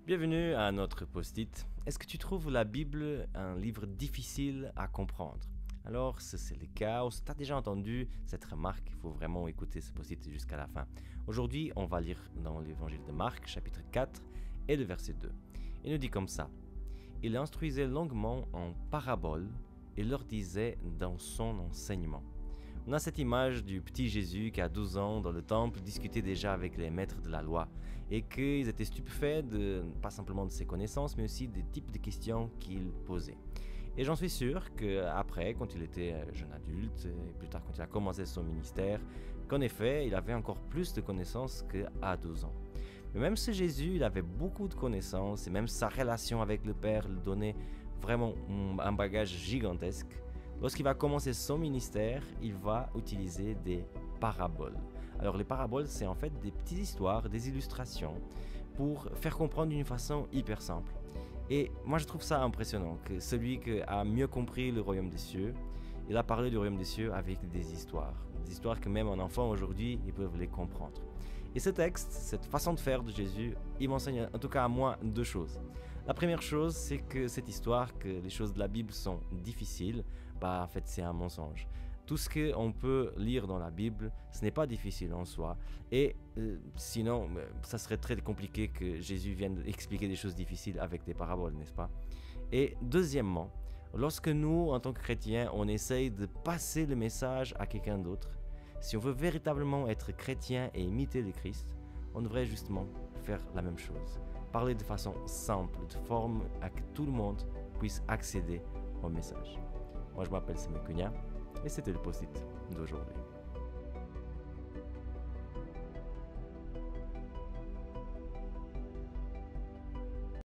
Bienvenue à notre post-it. Est-ce que tu trouves la Bible un livre difficile à comprendre? Alors, si c'est le cas, ou si tu as déjà entendu cette remarque, il faut vraiment écouter ce post-it jusqu'à la fin. Aujourd'hui, on va lire dans l'évangile de Marc, chapitre 4 et le verset 2. Il nous dit comme ça. Il instruisait longuement en paraboles et leur disait dans son enseignement. On a cette image du petit Jésus qui, à 12 ans, dans le temple, discutait déjà avec les maîtres de la loi et qu'ils étaient stupéfaits pas simplement de ses connaissances, mais aussi des types de questions qu'il posait. Et j'en suis sûr qu'après, quand il était jeune adulte, et plus tard quand il a commencé son ministère, qu'en effet, il avait encore plus de connaissances qu'à 12 ans. Mais même ce Jésus, il avait beaucoup de connaissances, et même sa relation avec le Père lui donnait vraiment un bagage gigantesque. Lorsqu'il va commencer son ministère, il va utiliser des paraboles. Alors les paraboles, c'est en fait des petites histoires, des illustrations pour faire comprendre d'une façon hyper simple. Et moi je trouve ça impressionnant que celui qui a mieux compris le royaume des cieux, il a parlé du royaume des cieux avec des histoires que même un enfant aujourd'hui, ils peuvent les comprendre. Et ce texte, cette façon de faire de Jésus, il m'enseigne en tout cas à moi deux choses. La première chose, c'est que cette histoire, que les choses de la Bible sont difficiles, en fait c'est un mensonge. Tout ce qu'on peut lire dans la Bible, ce n'est pas difficile en soi. Et sinon, ça serait très compliqué que Jésus vienne expliquer des choses difficiles avec des paraboles, n'est-ce pas? Et deuxièmement, lorsque nous, en tant que chrétiens, on essaye de passer le message à quelqu'un d'autre, si on veut véritablement être chrétien et imiter le Christ, on devrait justement faire la même chose. Parler de façon simple, de forme à que tout le monde puisse accéder au message. Moi, je m'appelle Simon Cugna et c'était le post-it d'aujourd'hui.